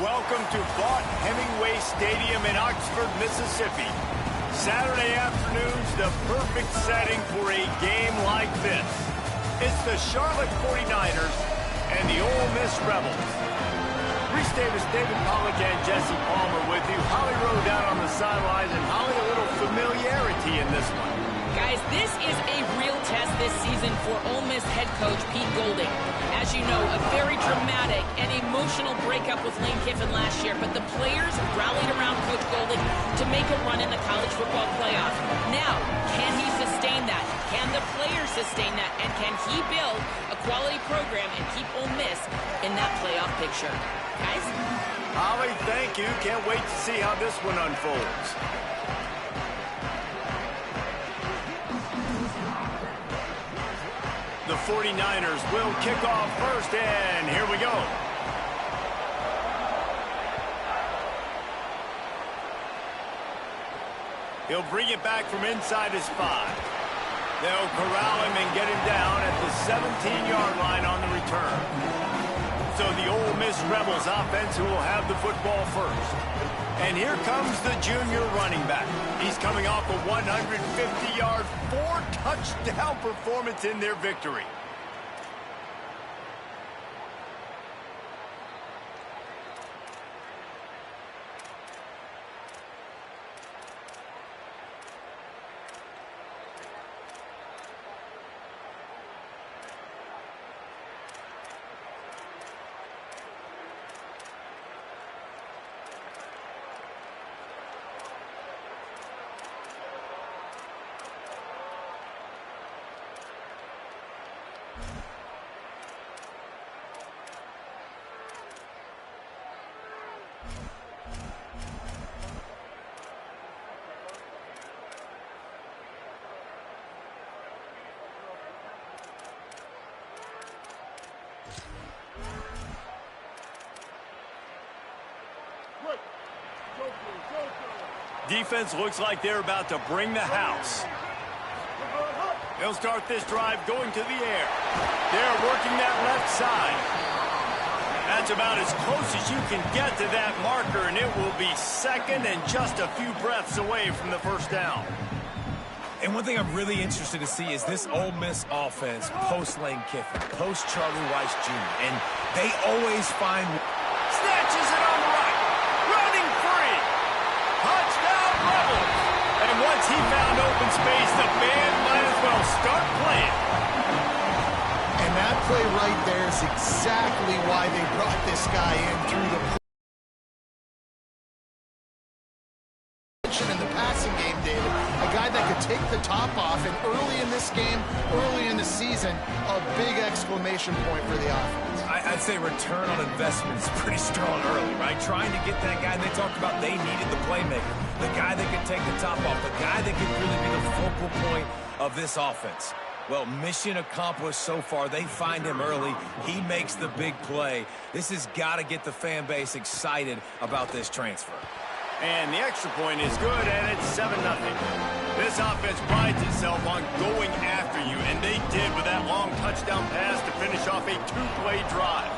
welcome to Vaught-Hemingway Stadium in Oxford, Mississippi. Saturday afternoon's the perfect setting for a game like this. It's the Charlotte 49ers and the Ole Miss Rebels. Reese Davis, David Pollack, and Jesse Palmer with you. Holly Rowe down on the sidelines, and Holly, a little familiarity in this one. Guys, this is a real test this season for Ole Miss head coach Pete Golding. As you know, a very dramatic and emotional breakup with Lane Kiffin last year, but the players rallied around Coach Golding to make a run in the college football playoff. Now, can he sustain that? Can the players sustain that? And can he build a quality program and keep Ole Miss in that playoff picture? Guys? Holly, thank you. Can't wait to see how this one unfolds. The 49ers will kick off first, and here we go. He'll bring it back from inside his 5. They'll corral him and get him down at the 17-yard line on the return. So the Ole Miss Rebels offense who will have the football first. And here comes the junior running back. He's coming off a 150-yard, 4-touchdown performance in their victory. Defense looks like they're about to bring the house. They'll start this drive going to the air. They're working that left side. That's about as close as you can get to that marker, and it will be second and just a few breaths away from the first down. And one thing I'm really interested to see is this Ole Miss offense post-Lane Kiffin, post-Charlie Weiss Jr., and they always find... Snatches it on the right. Running free. Touchdown Rebels. And once he found open space, the band might as well start playing. And that play right there is exactly why they brought this guy in through the in the passing game, David. A guy that could take the top off, and early in this game, early in the season, a big exclamation point for the offense. I'd say return on investment is pretty strong early, right? Trying to get that guy, they talked about they needed the playmaker, the guy that could take the top off, the guy that could really be the focal point of this offense. Well, mission accomplished so far. They find him early. He makes the big play. This has got to get the fan base excited about this transfer. And the extra point is good, and it's 7-0. This offense prides itself on going after you, and they did with that long touchdown pass to finish off a 2-play drive.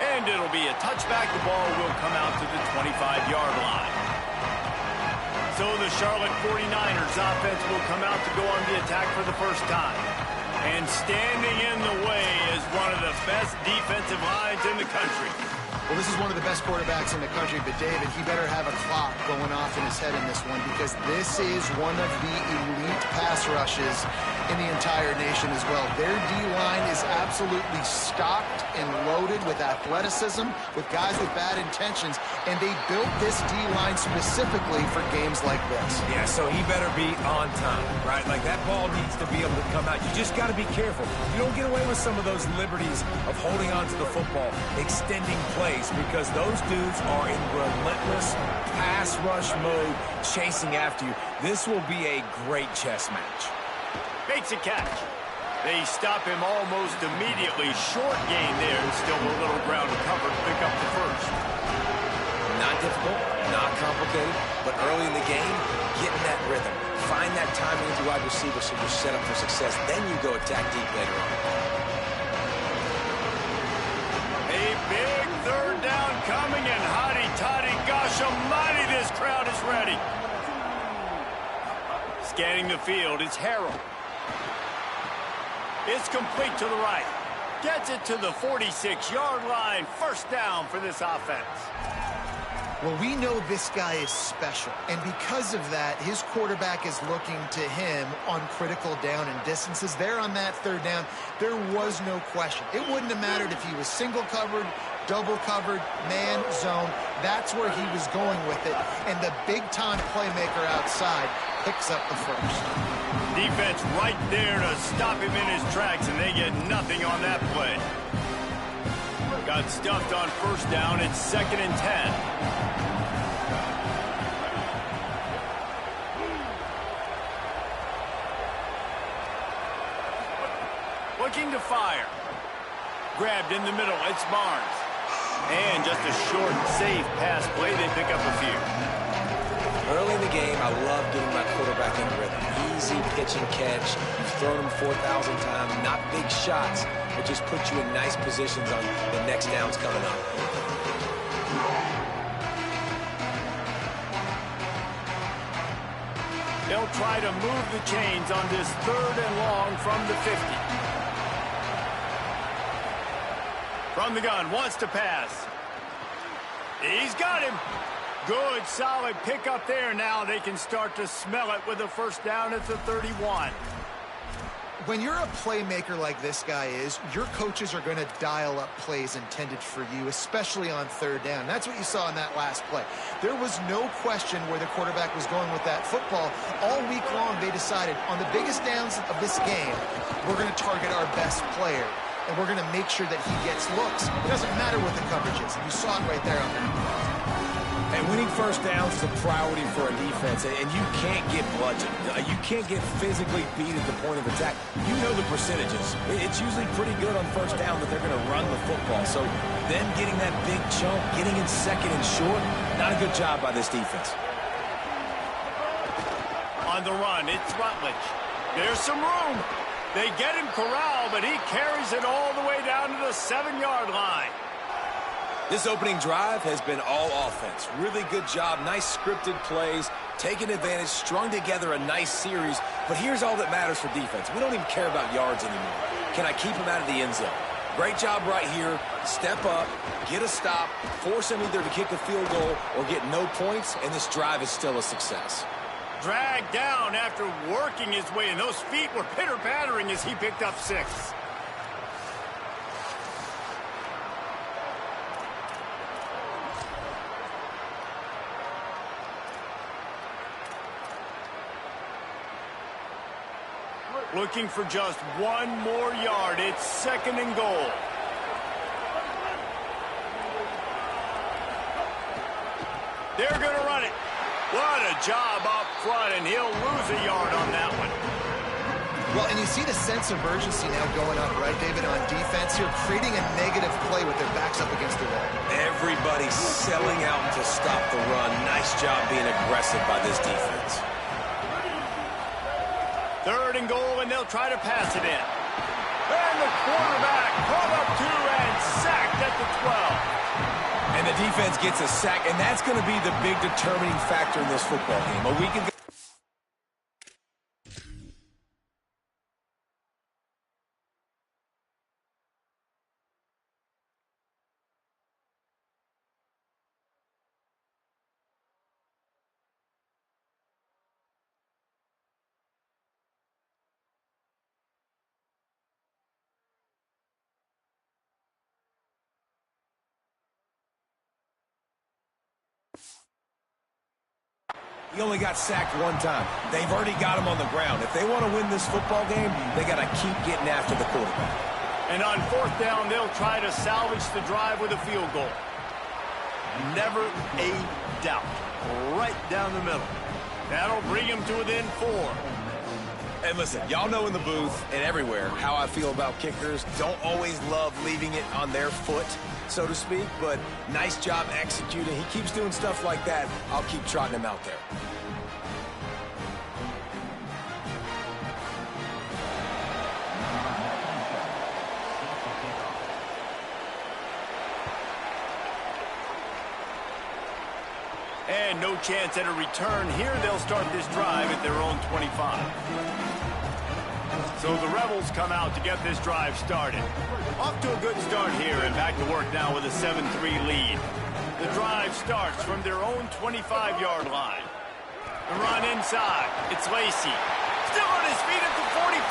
And it'll be a touchback. The ball will come out to the 25-yard line. So the Charlotte 49ers offense will come out to go on the attack for the first time. And standing in the way is one of the best defensive lines in the country. Well, this is one of the best quarterbacks in the country, but David, he better have a clock going off in his head in this one, because this is one of the elite pass rushes in the entire nation as well. Their D-line is absolutely stocked and loaded with athleticism, with guys with bad intentions, and they built this D-line specifically for games like this. Yeah, so he better be on time, right? Like, that ball needs to be able to come out. You just got to be careful. You don't get away with some of those liberties of holding on to the football, extending plays, because those dudes are in relentless pass rush mode, chasing after you. This will be a great chess match. Makes a catch. They stop him almost immediately. Short gain there. Still a little ground to cover to pick up the first. Not difficult, not complicated, but early in the game, getting that rhythm. Find that timing with the wide receiver so you're set up for success. Then you go attack deep later on. A big third down coming, and hotty-toddy, gosh almighty, this crowd is ready. Scanning the field, it's Harrell. It's complete to the right. Gets it to the 46-yard line. First down for this offense. Well, we know this guy is special, and because of that, his quarterback is looking to him on critical down and distances. There on that third down, there was no question. It wouldn't have mattered if he was single covered, double covered, man, zone. That's where he was going with it, and the big-time playmaker outside picks up the first. Defense right there to stop him in his tracks, and they get nothing on that play. Got stuffed on first down. It's 2nd and 10. Looking to fire. Grabbed in the middle. It's Barnes. And just a short, safe pass play. They pick up a few. Early in the game, I love getting my quarterback in rhythm. Easy pitch and catch. You've thrown them 4,000 times. Not big shots, but just put you in nice positions on the next downs coming up. They'll try to move the chains on this 3rd and long from the 50. From the gun, wants to pass. He's got him. Good, solid pickup there. Now they can start to smell it with a first down at the 31. When you're a playmaker like this guy is, your coaches are going to dial up plays intended for you, especially on third down. That's what you saw in that last play. There was no question where the quarterback was going with that football. All week long, they decided on the biggest downs of this game, we're going to target our best player, and we're going to make sure that he gets looks. It doesn't matter what the coverage is. You saw it right there on that play. And winning first downs is a priority for a defense, and you can't get bludgeoned. You can't get physically beat at the point of attack. You know the percentages. It's usually pretty good on first down that they're going to run the football. So them getting that big chunk, getting in 2nd and short, not a good job by this defense. On the run, it's Rutledge. There's some room. They get him corralled, but he carries it all the way down to the 7-yard line. This opening drive has been all offense. Really good job, nice scripted plays, taking advantage, strung together a nice series. But here's all that matters for defense. We don't even care about yards anymore. Can I keep him out of the end zone? Great job right here. Step up, get a stop, force him either to kick a field goal or get no points, and this drive is still a success. Dragged down after working his way, and those feet were pitter-pattering as he picked up 6. Looking for just one more yard. It's 2nd and goal. They're going to run it. What a job up front, and he'll lose a yard on that one. Well, and you see the sense of urgency now going up, right, David, on defense here, creating a negative play with their backs up against the wall. Everybody's selling out to stop the run. Nice job being aggressive by this defense. 3rd and goal, and they'll try to pass it in. And the quarterback caught up to and sacked at the 12. And the defense gets a sack, and that's going to be the big determining factor in this football game. A week ago. He only got sacked one time. They've already got him on the ground. If they want to win this football game, they got to keep getting after the quarterback. And on 4th down, they'll try to salvage the drive with a field goal. Never a doubt. Right down the middle. That'll bring him to within 4. And listen, y'all know in the booth and everywhere how I feel about kickers. Don't always love leaving it on their foot, so to speak, but nice job executing. He keeps doing stuff like that. I'll keep trotting him out there. And no chance at a return here. They'll start this drive at their own 25. So the Rebels come out to get this drive started. Off to a good start here and back to work now with a 7-3 lead. The drive starts from their own 25-yard line. The run inside. It's Lacey. Still on his feet at the 45.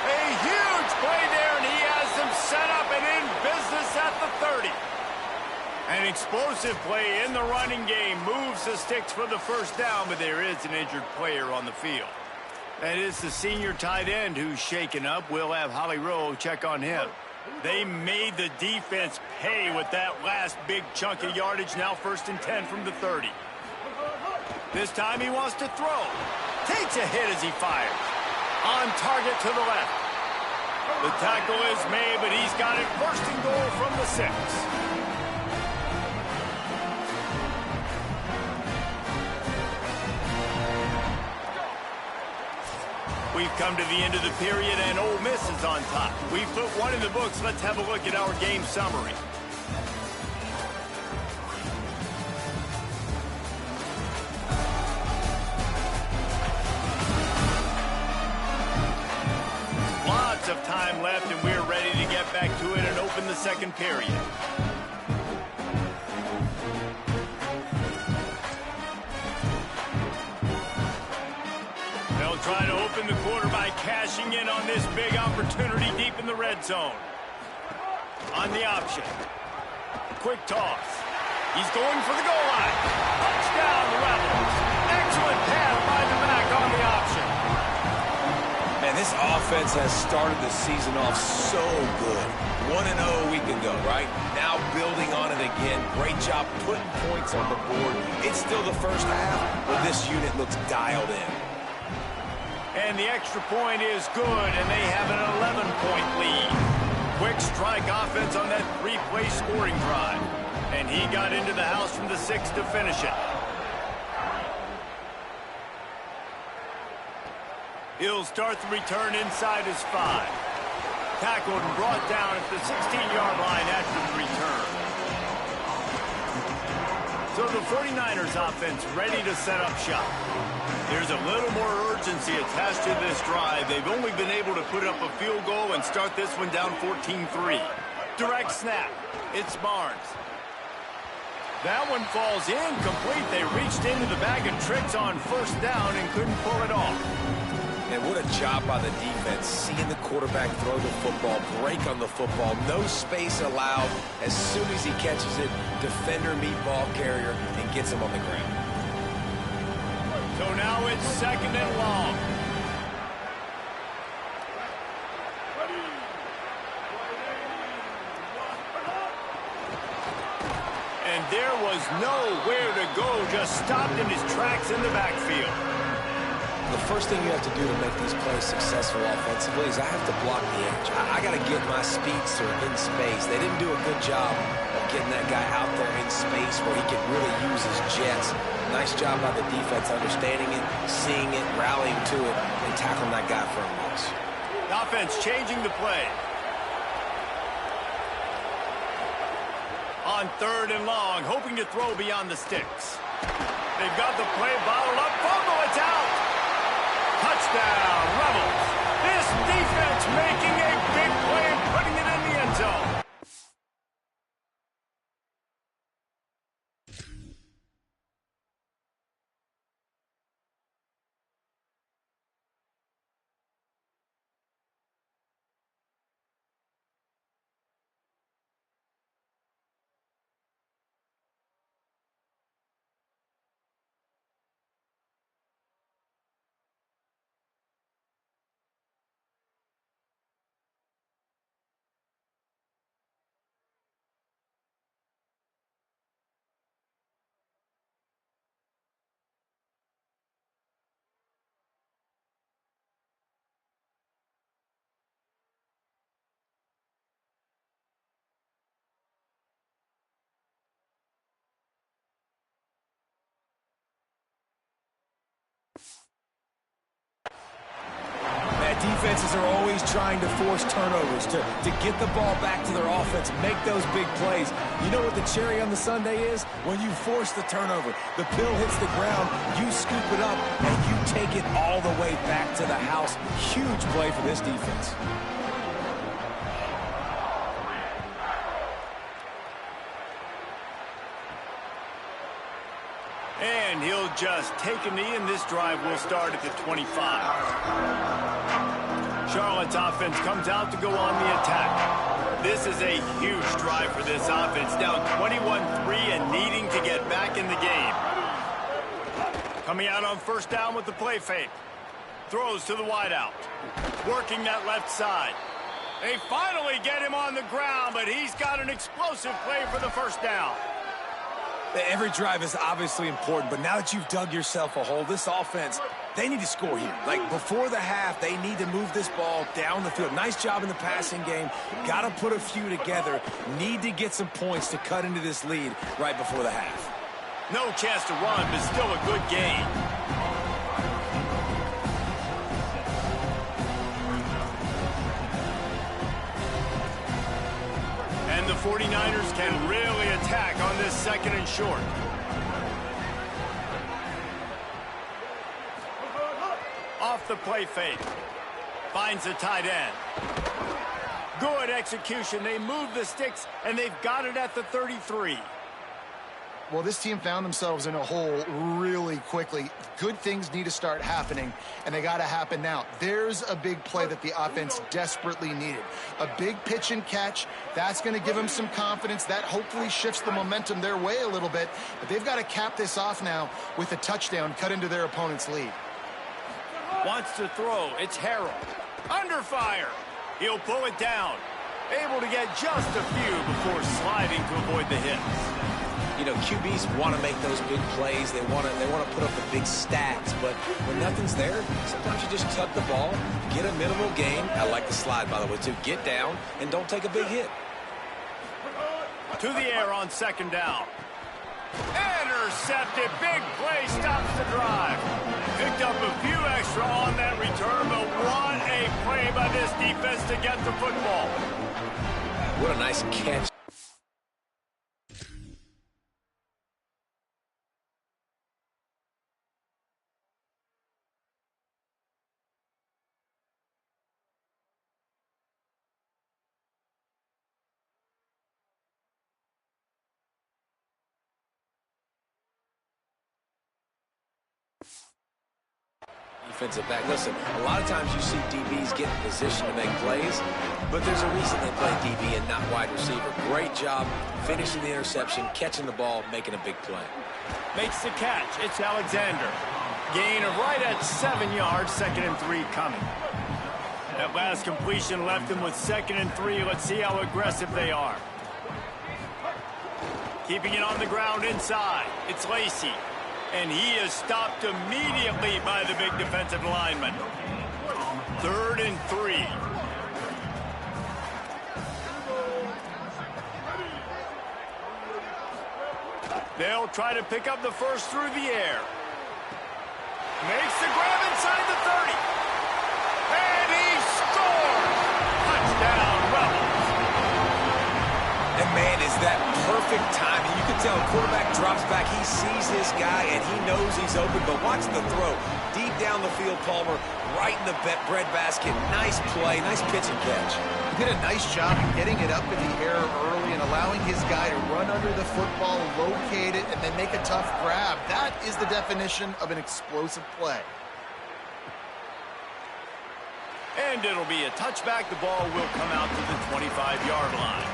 A huge play there, and he has them set up and in business at the 30. An explosive play in the running game moves the sticks for the first down, but there is an injured player on the field. That is the senior tight end who's shaken up. We'll have Holly Rowe check on him. They made the defense pay with that last big chunk of yardage. Now 1st and 10 from the 30. This time he wants to throw. Takes a hit as he fires. On target to the left. The tackle is made, but he's got it 1st and goal from the 6. We've come to the end of the period, and Ole Miss is on top. We've put one in the books. Let's have a look at our game summary. Lots of time left, and we're ready to get back to it and open the second period. Try to open the quarter by cashing in on this big opportunity deep in the red zone. On the option. Quick toss. He's going for the goal line. Touchdown, Rebels. Excellent pass by the back on the option. Man, this offense has started the season off so good. 1-0 a week ago, right? Now building on it again. Great job putting points on the board. It's still the first half, but this unit looks dialed in. And the extra point is good, and they have an 11-point lead. Quick strike offense on that 3-play scoring drive. And he got into the house from the 6 to finish it. He'll start the return inside his 5. Tackled and brought down at the 16-yard line after the return. So the 49ers offense ready to set up shop. There's a little more urgency attached to this drive. They've only been able to put up a field goal and start this one down 14-3. Direct snap. It's Barnes. That one falls incomplete. They reached into the bag of tricks on 1st down and couldn't pull it off. And what a job by the defense, seeing the quarterback throw the football, break on the football, no space allowed. As soon as he catches it, defender meet ball carrier and gets him on the ground. So now it's 2nd and long. And there was nowhere to go, just stopped in his tracks in the backfield. The first thing you have to do to make these plays successful offensively is I have to block the edge. I got to get my speedster in space. They didn't do a good job of getting that guy out there in space where he could really use his jets. Nice job by the defense understanding it, seeing it, rallying to it, and tackling that guy for a loss. The offense changing the play. On 3rd and long, hoping to throw beyond the sticks. They've got the play bottled up. Fumble, it's out. Touchdown, Rebels. This defense making a big play and putting it in the end zone. defenses are always trying to force turnovers, to get the ball back to their offense, make those big plays. You know what the cherry on the sundae is? When you force the turnover, the pill hits the ground, you scoop it up, and you take it all the way back to the house. Huge play for this defense. And he'll just take a knee, and this drive will start at the 25. Charlotte's offense comes out to go on the attack. This is a huge drive for this offense, down 21-3 and needing to get back in the game. Coming out on first down with the play fake. Throws to the wideout. Working that left side. They finally get him on the ground, but he's got an explosive play for the first down. Every drive is obviously important, but now that you've dug yourself a hole, this offense, they need to score here. Like, before the half, they need to move this ball down the field. Nice job in the passing game. Got to put a few together. Need to get some points to cut into this lead right before the half. No chance to run, but still a good gain. And the 49ers can really attack on this second and short. Off the play fake. Finds the tight end. Good execution. They move the sticks, and they've got it at the 33. Well, this team found themselves in a hole really quickly. Good things need to start happening, and they got to happen now. There's a big play that the offense desperately needed. A big pitch and catch. That's going to give them some confidence. That hopefully shifts the momentum their way a little bit. But they've got to cap this off now with a touchdown cut into their opponent's lead. Wants to throw. It's Harrell. Under fire. He'll pull it down. Able to get just a few before sliding to avoid the hits. You know, QBs want to make those big plays. They want to put up the big stats. But when nothing's there, sometimes you just tuck the ball, get a minimal gain. I like the slide, by the way, too. Get down and don't take a big hit. To the air on second down. Intercepted. Big play stops the drive. Picked up a few extra on that return, but what a play by this defense to get the football. What a nice catch. Defensive back. Listen, a lot of times you see DBs get in position to make plays, but there's a reason they play DB and not wide receiver. Great job finishing the interception, catching the ball, making a big play. Makes the catch. It's Alexander. Gain of right at 7 yards, 2nd and 3 coming. That last completion left them with 2nd and 3. Let's see how aggressive they are. Keeping it on the ground inside. It's Lacey. And he is stopped immediately by the big defensive lineman. 3rd and 3. They'll try to pick up the first through the air. Makes the grab inside the 30. And he scores! Touchdown, Rebels. And man, is that perfect timing. You can tell a quarterback drops back. He sees this guy, and he knows he's open. But watch the throw. Deep down the field, Palmer, right in the breadbasket. Nice play, nice pitch and catch. He did a nice job of getting it up in the air early and allowing his guy to run under the football, locate it, and then make a tough grab. That is the definition of an explosive play. And it'll be a touchback. The ball will come out to the 25-yard line.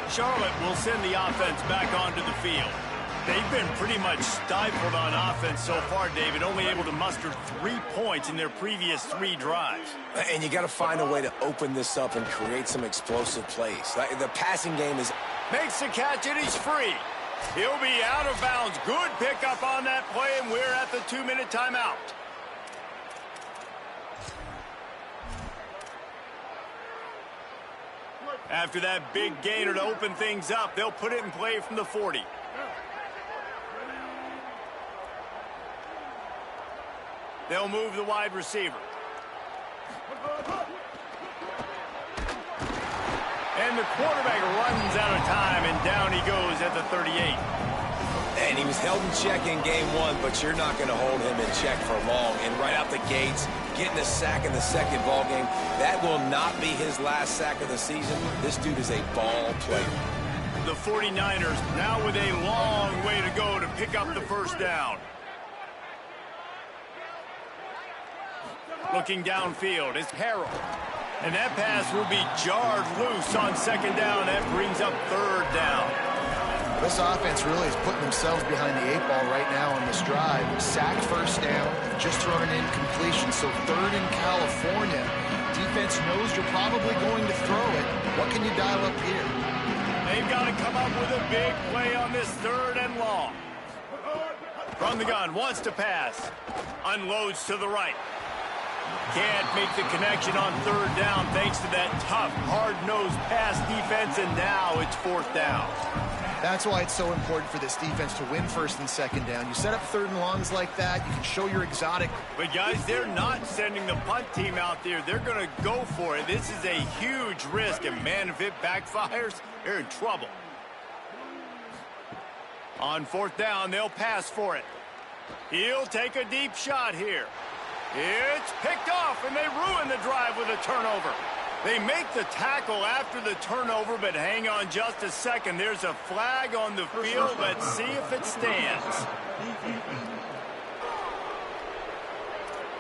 Charlotte will send the offense back onto the field. They've been pretty much stifled on offense so far, David, only able to muster 3 points in their previous 3 drives. And you got to find a way to open this up and create some explosive plays. The passing game is... Makes the catch, and he's free. He'll be out of bounds. Good pickup on that play, and we're at the 2-minute timeout. After that big gainer to open things up, they'll put it in play from the 40. They'll move the wide receiver. And the quarterback runs out of time, and down he goes at the 38. And he was held in check in game one, but you're not going to hold him in check for long. And right out the gates, getting a sack in the second ball game, that will not be his last sack of the season. This dude is a ball player. The 49ers now with a long way to go to pick up the first down. Looking downfield is Harrell. And that pass will be jarred loose on second down. That brings up third down. This offense really is putting themselves behind the 8 ball right now on this drive. Sack first down, just thrown an incompletion. So third in California. Defense knows you're probably going to throw it. What can you dial up here? They've got to come up with a big play on this third and long. From the gun, wants to pass. Unloads to the right. Can't make the connection on third down thanks to that tough, hard-nosed pass defense, and now it's fourth down. That's why it's so important for this defense to win first and second down. You set up third and longs like that, you can show your exotic. But, guys, they're not sending the punt team out there. They're going to go for it. This is a huge risk, and, man, if it backfires, they're in trouble. On fourth down, they'll pass for it. He'll take a deep shot here. It's picked off, and they ruin the drive with a turnover. They make the tackle after the turnover, but hang on just a second. There's a flag on the field. Let's see if it stands.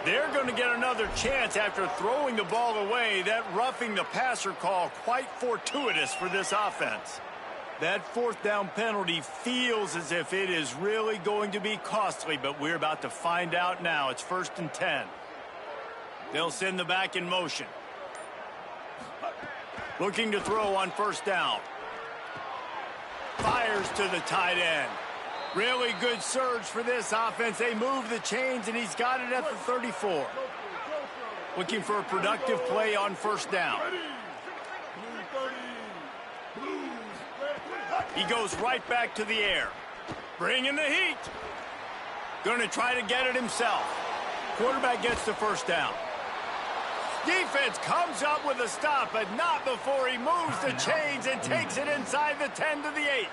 They're going to get another chance after throwing the ball away. That roughing the passer call quite fortuitous for this offense. That fourth down penalty feels as if it is really going to be costly, but we're about to find out now. It's 1st and 10. They'll send the back in motion. Looking to throw on first down. Fires to the tight end. Really good surge for this offense. They move the chains, and he's got it at the 34. Looking for a productive play on first down. He goes right back to the air. Bringing the heat. Going to try to get it himself. Quarterback gets the first down. Defense comes up with a stop, but not before he moves the chains and takes it inside the 10 to the 8.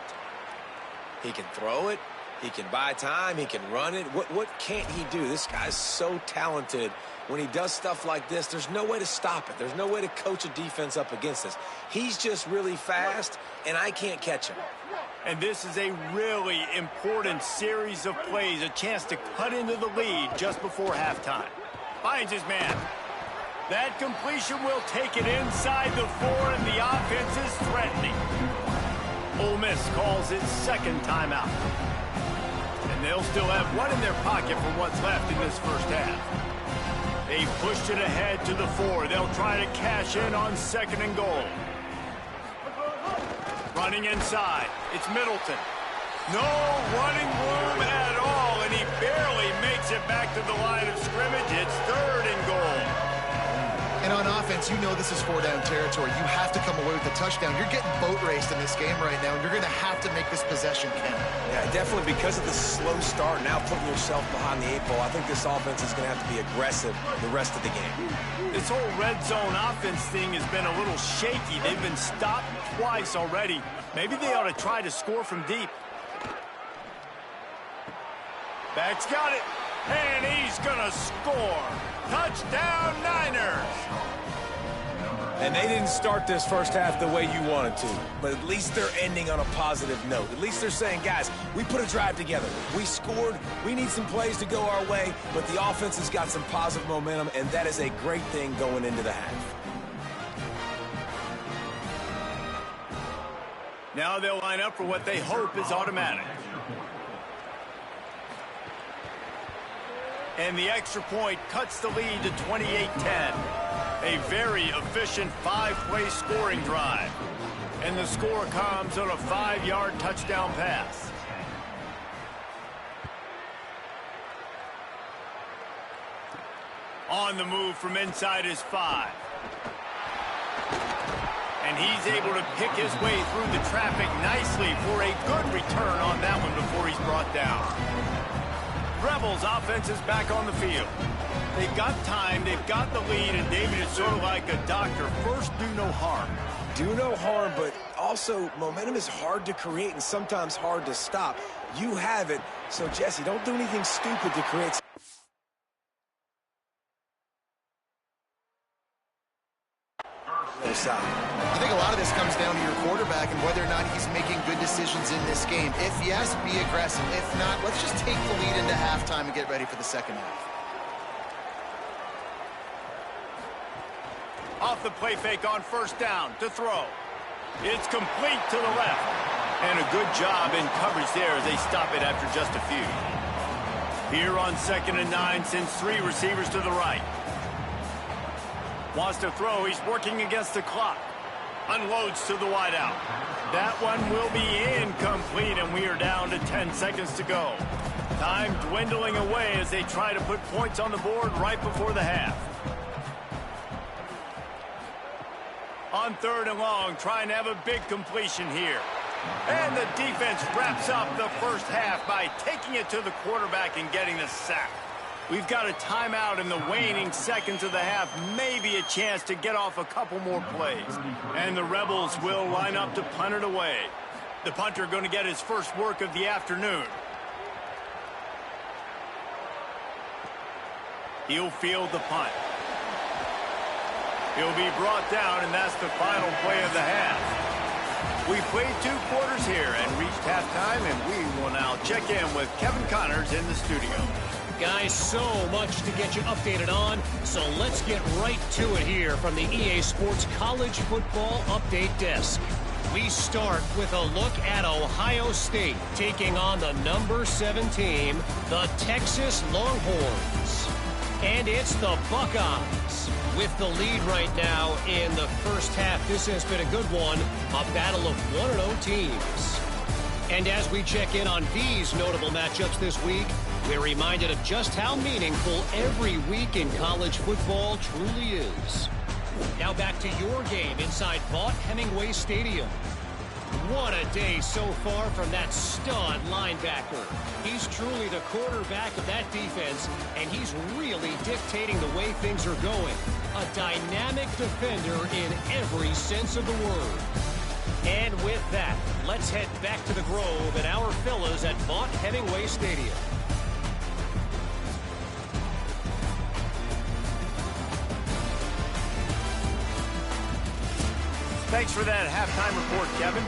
He can throw it. He can buy time. He can run it. What can't he do? This guy's so talented. When he does stuff like this, there's no way to stop it. There's no way to coach a defense up against this. He's just really fast, and I can't catch him. And this is a really important series of plays, a chance to cut into the lead just before halftime. Finds his man. That completion will take it inside the 4, and the offense is threatening. Ole Miss calls its second timeout. And they'll still have one in their pocket for what's left in this first half. They pushed it ahead to the 4. They'll try to cash in on 2nd and goal. Running inside. It's Middleton. No running room at all, and he barely makes it back to the line of scrimmage. It's 3rd and goal. And on offense, you know this is 4-down territory. You have to come away with a touchdown. You're getting boat raced in this game right now, and you're going to have to make this possession count. Yeah, definitely because of the slow start, now putting yourself behind the 8 ball, I think this offense is going to have to be aggressive the rest of the game. This whole red zone offense thing has been a little shaky. They've been stopped twice already. Maybe they ought to try to score from deep. Back's got it, and he's going to score. Touchdown, Niners! And they didn't start this first half the way you wanted to, but at least they're ending on a positive note. At least they're saying, guys, we put a drive together. We scored. We need some plays to go our way, but the offense has got some positive momentum, and that is a great thing going into the half. Now they'll line up for what they hope is automatic. And the extra point cuts the lead to 28-10. A very efficient 5-play scoring drive. And the score comes on a 5-yard touchdown pass. On the move from inside his 5. And he's able to pick his way through the traffic nicely for a good return on that one before he's brought down. Rebels offense is back on the field. They've got time, they've got the lead, and David is sort of like a doctor. First, do no harm. Do no harm, but also momentum is hard to create and sometimes hard to stop. You have it, so Jesse, don't do anything stupid to create. I think a lot of this comes down to your quarterback and whether or not he's making good decisions in this game. If yes, be aggressive. If not, let's just take the lead into halftime and get ready for the second half. Off the play fake on first down to throw. It's complete to the left. And a good job in coverage there as they stop it after just a few. Here on 2nd and 9, sends 3 receivers to the right. Wants to throw. He's working against the clock. Unloads to the wideout. That one will be incomplete, and we are down to 10 seconds to go. Time dwindling away as they try to put points on the board right before the half. On 3rd and long, trying to have a big completion here. And the defense wraps up the first half by taking it to the quarterback and getting the sack. We've got a timeout in the waning seconds of the half, maybe a chance to get off a couple more plays. And the Rebels will line up to punt it away. The punter going to get his first work of the afternoon. He'll field the punt. He'll be brought down, and that's the final play of the half. We played 2 quarters here and reached halftime, and we will now check in with Kevin Connors in the studio. Guys, so much to get you updated on, so let's get right to it here from the EA Sports College Football Update Desk. We start with a look at Ohio State taking on the number 7 team, the Texas Longhorns. And it's the Buckeyes with the lead right now in the first half. This has been a good one, a battle of 1-0 teams. And as we check in on these notable matchups this week, we're reminded of just how meaningful every week in college football truly is. Now back to your game inside Vaught-Hemingway Stadium. What a day so far from that stud linebacker. He's truly the quarterback of that defense, and he's really dictating the way things are going. A dynamic defender in every sense of the word. And with that, let's head back to the Grove and our fellas at Vaught-Hemingway Stadium. Thanks for that halftime report, Kevin.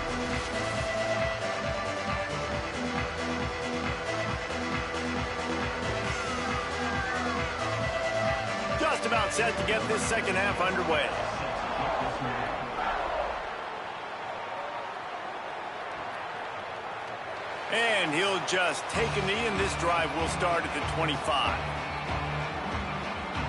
Just about set to get this second half underway. And he'll just take a knee, and this drive will start at the 25.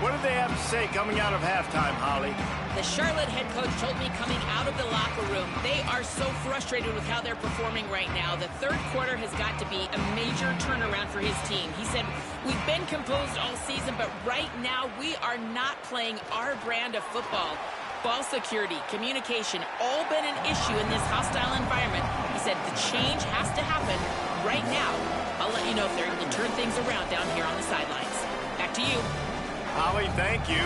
What do they have to say coming out of halftime, Holly? The Charlotte head coach told me coming out of the locker room, they are so frustrated with how they're performing right now. The third quarter has got to be a major turnaround for his team. He said, we've been composed all season, but right now we are not playing our brand of football. Ball security, communication, all been an issue in this hostile environment. He said the change has to happen right now. I'll let you know if they're able to turn things around down here on the sidelines. Back to you. Holly, thank you.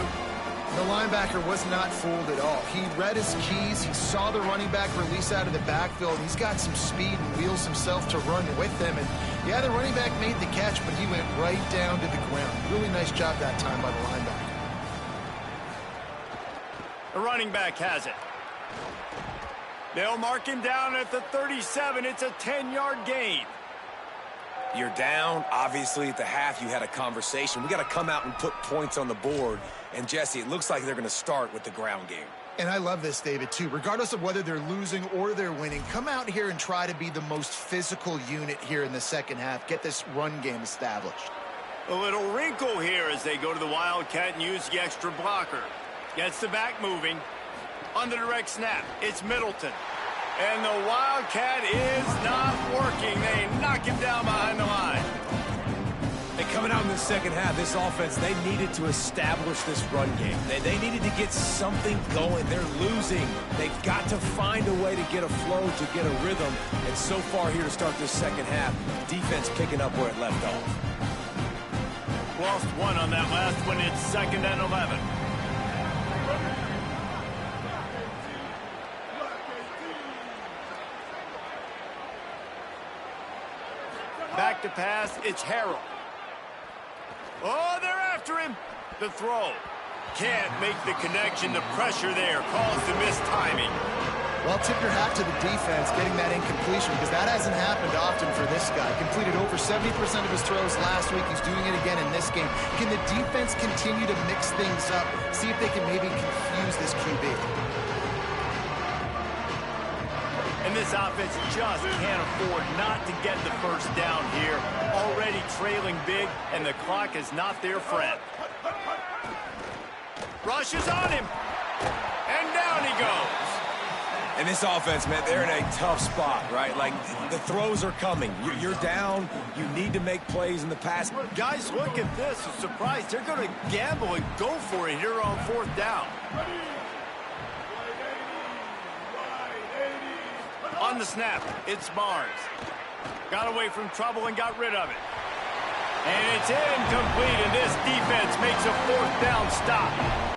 The linebacker was not fooled at all. He read his keys. He saw the running back release out of the backfield. He's got some speed and wheels himself to run with them. And yeah, the running back made the catch, but he went right down to the ground. Really nice job that time by the linebacker. The running back has it. They'll mark him down at the 37. It's a 10-yard gain. You're down. Obviously, at the half, you had a conversation. We got to come out and put points on the board. And, Jesse, it looks like they're going to start with the ground game. And I love this, David, too. Regardless of whether they're losing or they're winning, come out here and try to be the most physical unit here in the second half. Get this run game established. A little wrinkle here as they go to the Wildcat and use the extra blocker. Gets the back moving. On the direct snap, it's Middleton. And the Wildcat is not working. They knock him down behind the line. And coming out in the second half, this offense, they needed to establish this run game. They needed to get something going. They're losing. They've got to find a way to get a flow, to get a rhythm. And so far here to start this second half, defense picking up where it left off. Lost one on that last one. It's 2nd and 11. Back to pass. It's Harrell. Oh, they're after him. The throw. Can't make the connection. The pressure there caused the missed timing. Well, tip your hat to the defense getting that incompletion because that hasn't happened often for this guy. Completed over 70% of his throws last week. He's doing it again in this game. Can the defense continue to mix things up? See if they can maybe confuse this QB. And this offense just can't afford not to get the first down here. Already trailing big, and the clock is not their friend. Rushes on him. And down he goes. And this offense, man, they're in a tough spot, right? Like, the throws are coming. You're down. You need to make plays in the pass. Guys, look at this. I'm surprised. They're going to gamble and go for it here on 4th down. On the snap, it's Barnes. Got away from trouble and got rid of it. And it's incomplete, and this defense makes a 4th down stop.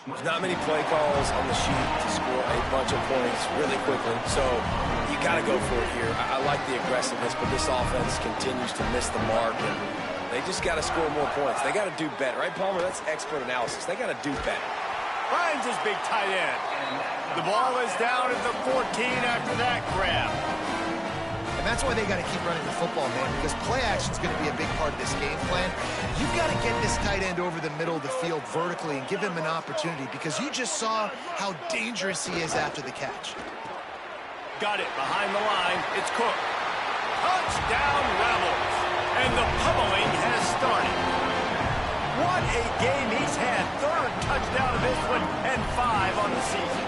There's not many play calls on the sheet to score a bunch of points really quickly, so you got to go for it here. I like the aggressiveness, but this offense continues to miss the mark, and they just got to score more points. They got to do better, right, Palmer? That's expert analysis. They got to do better. Finds his big tight end. The ball is down at the 14 after that grab. And that's why they got to keep running the football, man, because play action is going to be a big part of this game plan. You've got to get this tight end over the middle of the field vertically and give him an opportunity because you just saw how dangerous he is after the catch. Got it behind the line. It's Cook. Touchdown Rebels. And the pummeling has started. What a game he's had. 3rd touchdown of this one and 5 on the season.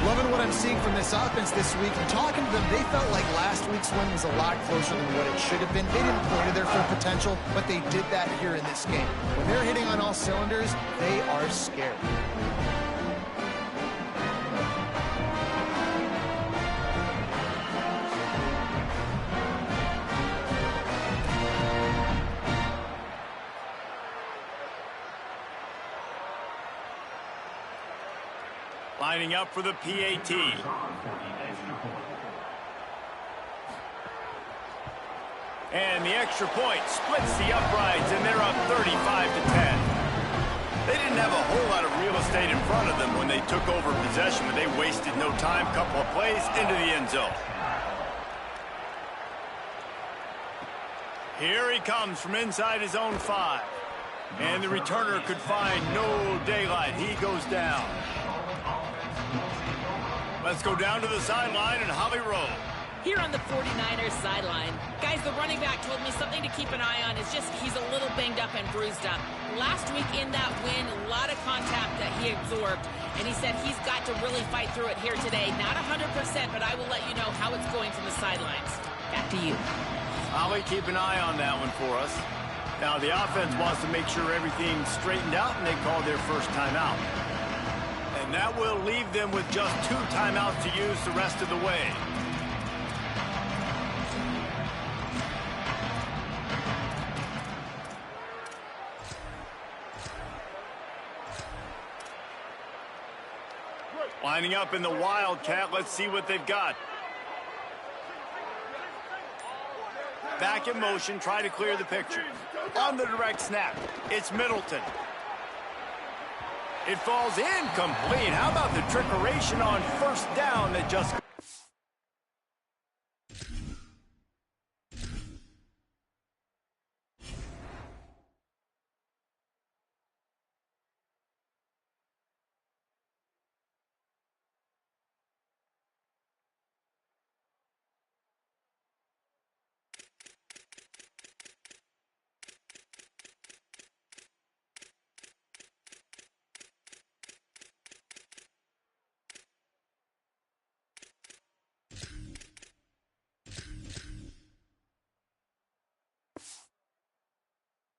Loving what I'm seeing from this offense this week. And talking to them, they felt like last week's win was a lot closer than what it should have been. They didn't play to their full potential, but they did that here in this game. When they're hitting on all cylinders, they are scared. Lining up for the PAT. And the extra point splits the uprights, and they're up 35-10. They didn't have a whole lot of real estate in front of them when they took over possession, but they wasted no time. Couple of plays into the end zone. Here he comes from inside his own 5. And the returner could find no daylight. He goes down. Let's go down to the sideline and Holly Rowe. Here on the 49ers sideline, guys, the running back told me something to keep an eye on is just he's a little banged up and bruised up. Last week in that win, a lot of contact that he absorbed, and he said he's got to really fight through it here today. Not 100%, but I will let you know how it's going from the sidelines. Back to you. Holly, keep an eye on that one for us. Now, the offense wants to make sure everything's straightened out, and they call their first timeout. And that will leave them with just 2 timeouts to use the rest of the way. Lining up in the Wildcat. Let's see what they've got. Back in motion, try to clear the picture. On the direct snap, it's Middleton. It falls incomplete. How about the trickeration on first down that just...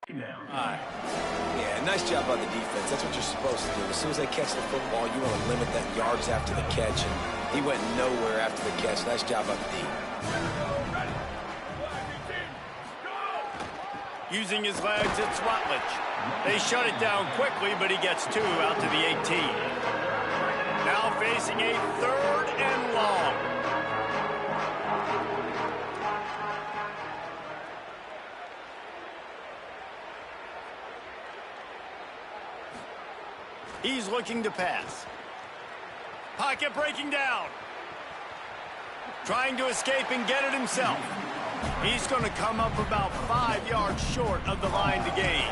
Yeah, nice job by the defense. That's what you're supposed to do. As soon as they catch the football, you want to limit that yards after the catch, and he went nowhere after the catch. Nice job by the D. Using his legs, it's Rutledge. They shut it down quickly, but he gets 2 out to the 18. Now facing a 3rd and long. He's looking to pass. Pocket breaking down. Trying to escape and get it himself. He's going to come up about 5 yards short of the line to gain.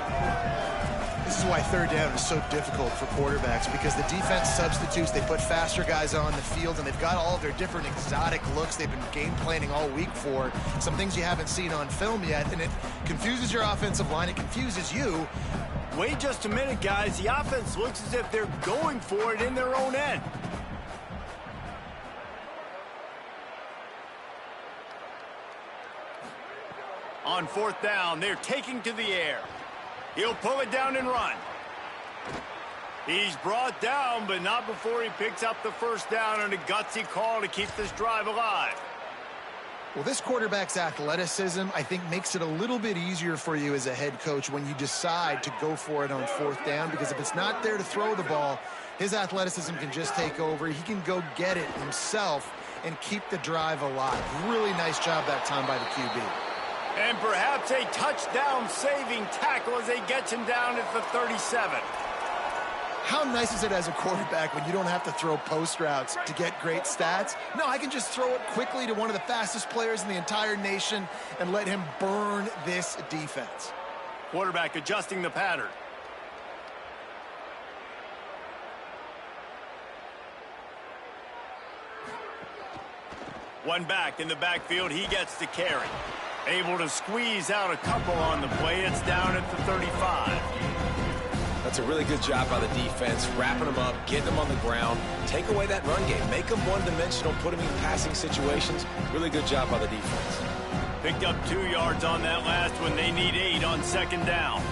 This is why 3rd down is so difficult for quarterbacks, because the defense substitutes. They put faster guys on the field, and they've got all of their different exotic looks they've been game planning all week for. Some things you haven't seen on film yet, and it confuses your offensive line. It confuses you. Wait just a minute, guys. The offense looks as if they're going for it in their own end. On 4th down, they're taking to the air. He'll pull it down and run. He's brought down, but not before he picks up the first down on a gutsy call to keep this drive alive. Well, this quarterback's athleticism, I think, makes it a little bit easier for you as a head coach when you decide to go for it on 4th down, because if it's not there to throw the ball, his athleticism can just take over. He can go get it himself and keep the drive alive. Really nice job that time by the QB. And perhaps a touchdown-saving tackle as they get him down at the 37. How nice is it as a quarterback when you don't have to throw post routes to get great stats? No, I can just throw it quickly to one of the fastest players in the entire nation and let him burn this defense. Quarterback adjusting the pattern. One back in the backfield, he gets the carry. Able to squeeze out a couple on the play. It's down at the 35. That's a really good job by the defense, wrapping them up, getting them on the ground, take away that run game, make them one-dimensional, put them in passing situations. Really good job by the defense. Picked up 2 yards on that last one. They need 8 on 2nd down.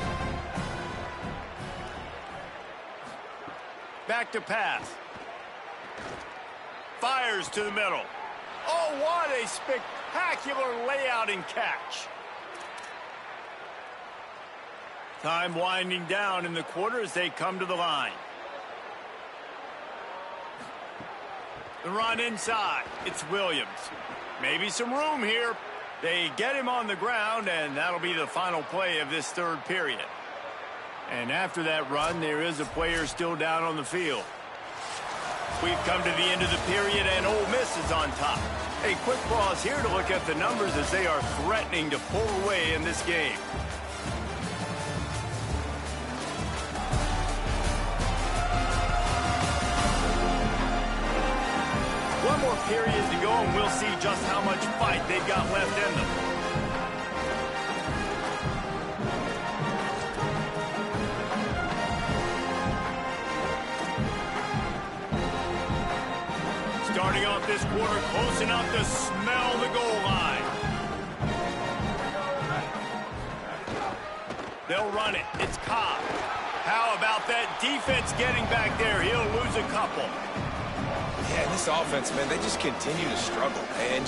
Back to pass. Fires to the middle. Oh, what a spectacular layout and catch. Time winding down in the quarter as they come to the line. The run inside. It's Williams. Maybe some room here. They get him on the ground, and that'll be the final play of this 3rd period. And after that run, there is a player still down on the field. We've come to the end of the period, and Ole Miss is on top. A quick pause here to look at the numbers as they are threatening to pull away in this game. period to go, and we'll see just how much fight they've got left in them. Starting off this quarter close enough to smell the goal line. They'll run it. It's Cobb. How about that defense getting back there? He'll lose a couple. Yeah, this offense, man, they just continue to struggle. And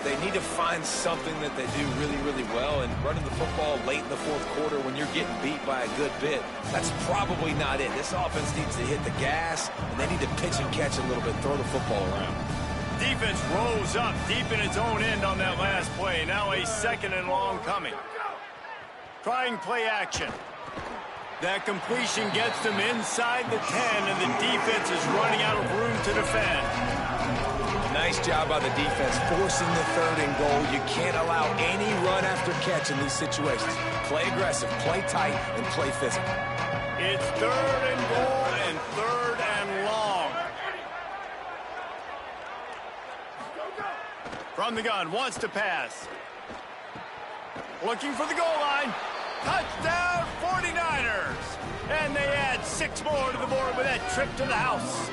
they need to find something that they do really, really well. And running the football late in the fourth quarter when you're getting beat by a good bit, that's probably not it. This offense needs to hit the gas, and they need to pitch and catch a little bit, throw the football around. Defense rose up deep in its own end on that last play. Now a 2nd and long coming. Trying play action. That completion gets them inside the 10, and the defense is running out of room to defend. Nice job by the defense, forcing the 3rd and goal. You can't allow any run after catch in these situations. Play aggressive, play tight, and play physical. It's 3rd and goal and 3rd and long. From the gun, wants to pass. Looking for the goal line. Touchdown, 49ers! And they add 6 more to the board with that trip to the house.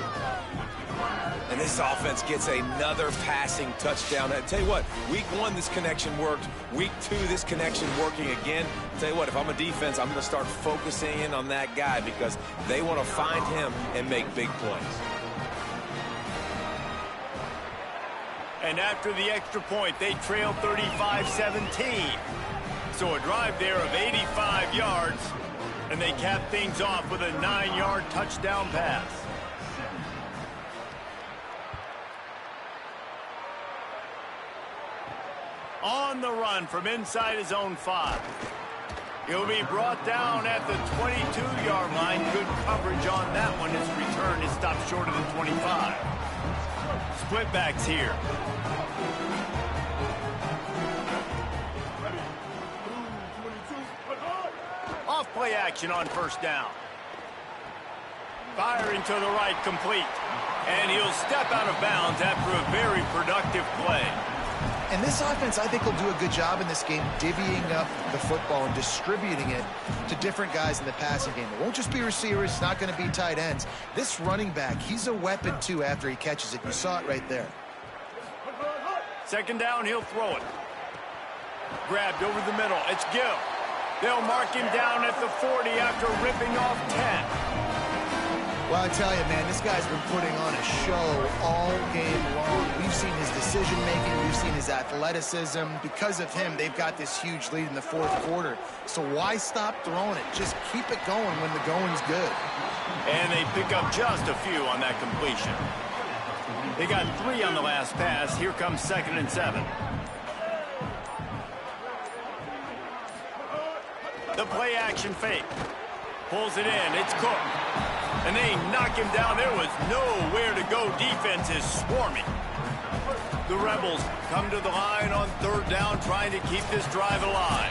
And this offense gets another passing touchdown. I tell you what, week 1, this connection worked. Week 2, this connection working again. I tell you what, if I'm a defense, I'm going to start focusing in on that guy because they want to find him and make big plays. And after the extra point, they trail 35-17. So a drive there of 85 yards, and they cap things off with a 9-yard touchdown pass. On the run from inside his own 5. He'll be brought down at the 22-yard line. Good coverage on that one. His return is stopped short of the 25. Split backs here. Off play action on 1st down. Firing to the right, complete. And he'll step out of bounds after a very productive play. And this offense, I think, will do a good job in this game divvying up the football and distributing it to different guys in the passing game. It won't just be receivers. It's not going to be tight ends. This running back, he's a weapon, too, after he catches it. You saw it right there. 2nd down, he'll throw it. Grabbed over the middle. It's Gill. They'll mark him down at the 40 after ripping off 10. Well, I tell you, man, this guy's been putting on a show all game long. We've seen his decision-making. We've seen his athleticism. Because of him, they've got this huge lead in the 4th quarter. So why stop throwing it? Just keep it going when the going's good. And they pick up just a few on that completion. They got 3 on the last pass. Here comes 2nd and 7. The play action fake. Pulls it in. It's Cook. And they knock him down. There was nowhere to go. Defense is swarming. The Rebels come to the line on 3rd down, trying to keep this drive alive.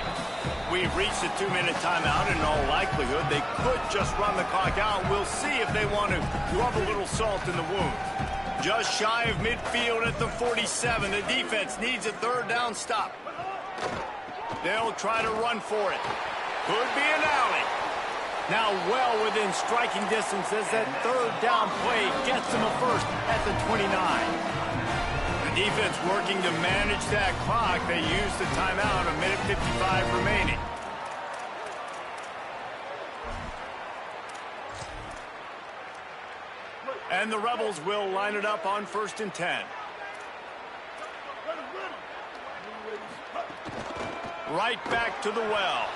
We've reached a 2-minute timeout. In all likelihood, they could just run the clock out. We'll see if they want to rub a little salt in the wound. Just shy of midfield at the 47. The defense needs a 3rd down stop. They'll try to run for it. Could be an alley. Now well within striking distance as that 3rd down play gets them a 1st at the 29. The defense working to manage that clock. They use the timeout, 1:55 remaining. And the Rebels will line it up on 1st and 10. Right back to the well.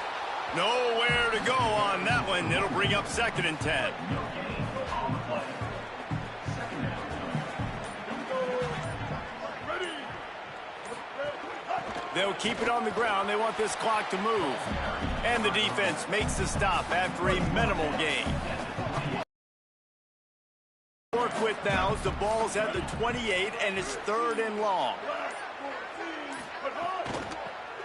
Nowhere to go on that one. It'll bring up 2nd and 10. They'll keep it on the ground. They want this clock to move. And the defense makes the stop after a minimal gain. Work with now as the ball's at the 28 and it's 3rd and long.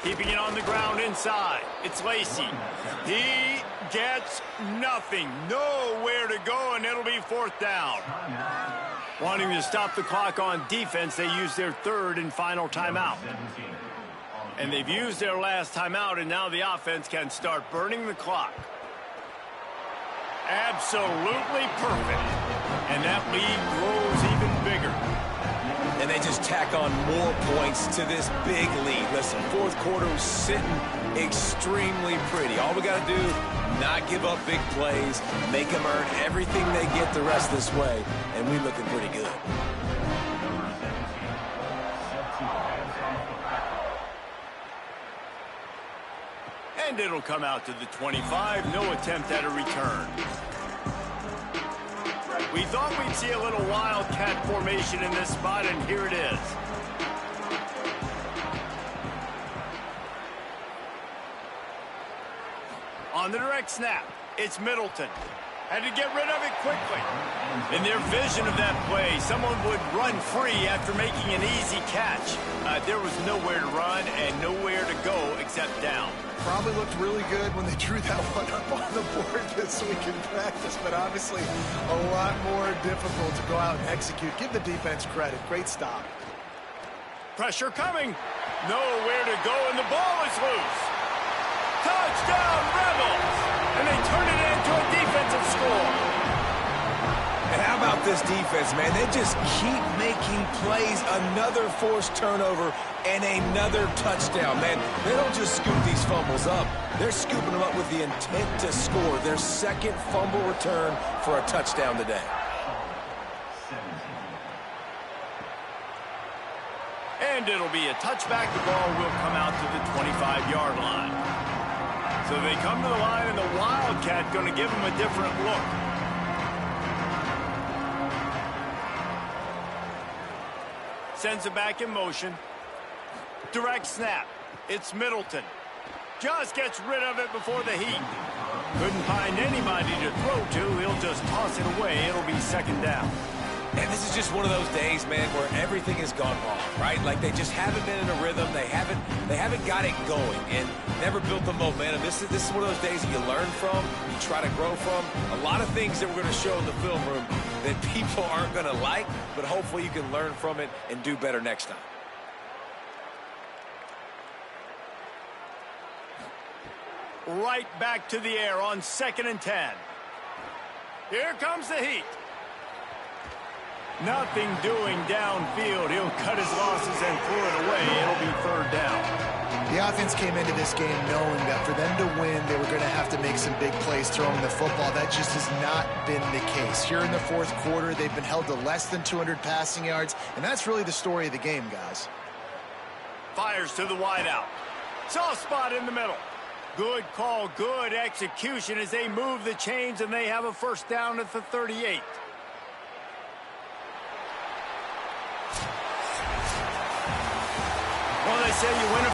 Keeping it on the ground inside. It's Lacey. He gets nothing. Nowhere to go, and it'll be 4th down. Wanting to stop the clock on defense, they use their third and final timeout. And they've used their last timeout, and now the offense can start burning the clock. Absolutely perfect. And that lead grows even bigger. And they just tack on more points to this big lead. Listen, fourth quarter was sitting extremely pretty. All we got to do, not give up big plays, make them earn everything they get the rest of this way, and we looking pretty good. And it'll come out to the 25. No attempt at a return. We thought we'd see a little wildcat formation in this spot, and here it is. On the direct snap, it's Middleton. Had to get rid of it quickly. In their vision of that play, someone would run free after making an easy catch. There was nowhere to run and nowhere to go except down. Probably looked really good when they drew that one up on the board this week in practice, but obviously a lot more difficult to go out and execute. Give the defense credit. Great stop. Pressure coming. Nowhere to go, and the ball is loose. Touchdown, Rebels! And they turn it into a defensive score. And how about this defense, man? They just keep making plays. Another forced turnover and another touchdown, man. They don't just scoop these fumbles up. They're scooping them up with the intent to score. Their second fumble return for a touchdown today. And it'll be a touchback. The ball will come out to the 25-yard line. So they come to the line, and the Wildcat going to give them a different look. Sends it back in motion. Direct snap. It's Middleton. Just gets rid of it before the heat. Couldn't find anybody to throw to. He'll just toss it away. It'll be second down. And this is just one of those days, man, where everything has gone wrong, right? Like they just haven't been in a rhythm. They haven't got it going and never built the momentum. This is one of those days that you learn from, you try to grow from. A lot of things that we're going to show in the film room that people aren't going to like, but hopefully you can learn from it and do better next time. Right back to the air on 2nd and 10. Here comes the heat. Nothing doing downfield. He'll cut his losses and throw it away. It'll be third down. The offense came into this game knowing that for them to win, they were going to have to make some big plays throwing the football. That just has not been the case. Here in the fourth quarter, they've been held to less than 200 passing yards, and that's really the story of the game, guys. Fires to the wideout. Soft spot in the middle. Good call, good execution as they move the chains, and they have a first down at the 38. Well, they say you win a